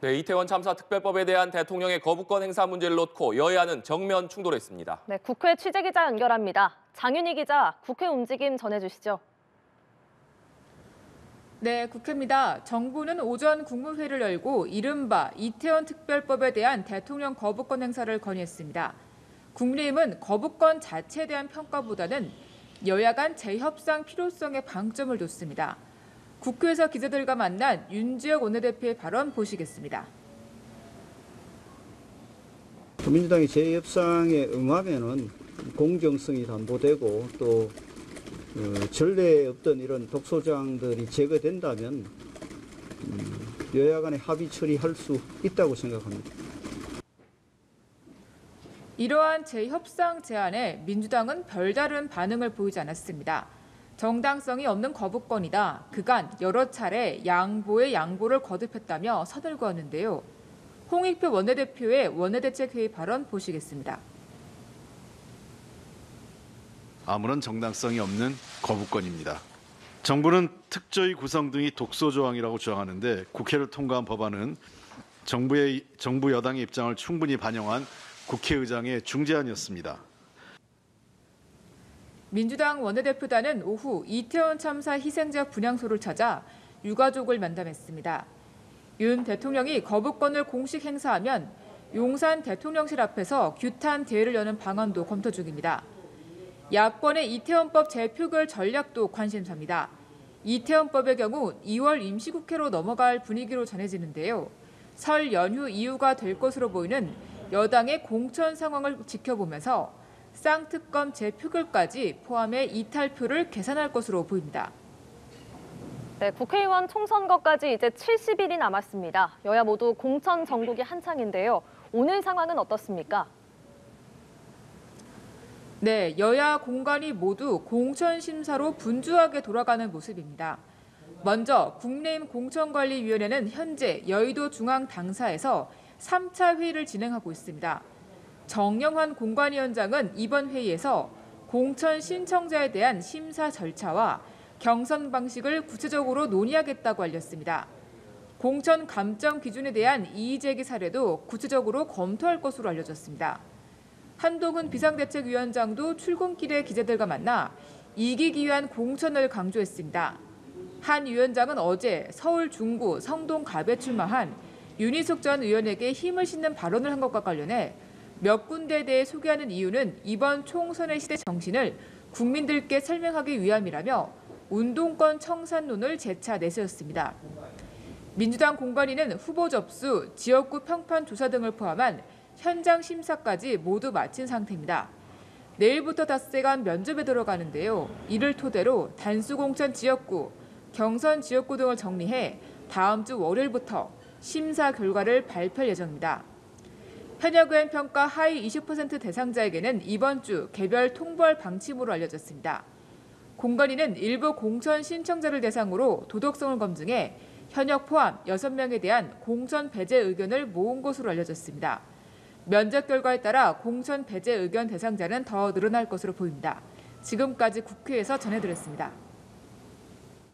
네, 이태원 참사 특별법에 대한 대통령의 거부권 행사 문제를 놓고 여야는 정면 충돌했습니다. 네, 국회 취재기자 연결합니다. 장윤희 기자, 국회 움직임 전해주시죠. 네, 국회입니다. 정부는 오전 국무회의를 열고 이른바 이태원 특별법에 대한 대통령 거부권 행사를 건의했습니다. 국민의힘은 거부권 자체에 대한 평가보다는 여야 간 재협상 필요성에 방점을 뒀습니다. 국회에서 기자들과 만난 윤지혁 원내대표의 발언 보시겠습니다. 민주당이 재협상에 응하면은 공정성이 담보되고 또 전례에 없던 이런 독소조항들이 제거된다면 여야 간에 합의 처리할 수 있다고 생각합니다. 이러한 재협상 제안에 민주당은 별다른 반응을 보이지 않았습니다. 정당성이 없는 거부권이다. 그간 여러 차례 양보에 양보를 거듭했다며 선을 그었는데요. 홍익표 원내대표의 원내대책회의 발언 보시겠습니다. 아무런 정당성이 없는 거부권입니다. 정부는 특조위 구성 등이 독소조항이라고 주장하는데 국회를 통과한 법안은 정부 여당의 입장을 충분히 반영한 국회의장의 중재안이었습니다. 민주당 원내대표단은 오후 이태원 참사 희생자 분향소를 찾아 유가족을 면담했습니다. 윤 대통령이 거부권을 공식 행사하면 용산 대통령실 앞에서 규탄 대회를 여는 방안도 검토 중입니다. 야권의 이태원법 재표결 전략도 관심사입니다. 이태원법의 경우 2월 임시국회로 넘어갈 분위기로 전해지는데요. 설 연휴 이유가 될 것으로 보이는 여당의 공천 상황을 지켜보면서 쌍특검 재표결까지 포함해 이탈표를 계산할 것으로 보입니다. 네, 국회의원 총선거까지 이제 70일이 남았습니다. 여야 모두 공천 정국이 한창인데요. 오늘 상황은 어떻습니까? 네, 여야 공관이 모두 공천 심사로 분주하게 돌아가는 모습입니다. 먼저 국민의힘 공천관리위원회는 현재 여의도 중앙당사에서 3차 회의를 진행하고 있습니다. 정영환 공관위원장은 이번 회의에서 공천 신청자에 대한 심사 절차와 경선 방식을 구체적으로 논의하겠다고 알렸습니다. 공천 감점 기준에 대한 이의 제기 사례도 구체적으로 검토할 것으로 알려졌습니다. 한동훈 비상대책위원장도 출근길에 기자들과 만나 이기기 위한 공천을 강조했습니다. 한 위원장은 어제 서울 중구 성동갑에 출마한 윤희숙 전 의원에게 힘을 싣는 발언을 한 것과 관련해 몇 군데에 대해 소개하는 이유는 이번 총선의 시대 정신을 국민들께 설명하기 위함이라며 운동권 청산론을 재차 내세웠습니다. 민주당 공관위는 후보 접수, 지역구 평판 조사 등을 포함한 현장 심사까지 모두 마친 상태입니다. 내일부터 닷새간 면접에 들어가는데요. 이를 토대로 단수공천 지역구, 경선 지역구 등을 정리해 다음 주 월요일부터 심사 결과를 발표할 예정입니다. 현역 의원 평가 하위 20% 대상자에게는 이번 주 개별 통보할 방침으로 알려졌습니다. 공관위는 일부 공천 신청자를 대상으로 도덕성을 검증해 현역 포함 6명에 대한 공천 배제 의견을 모은 것으로 알려졌습니다. 면접 결과에 따라 공천 배제 의견 대상자는 더 늘어날 것으로 보입니다. 지금까지 국회에서 전해드렸습니다.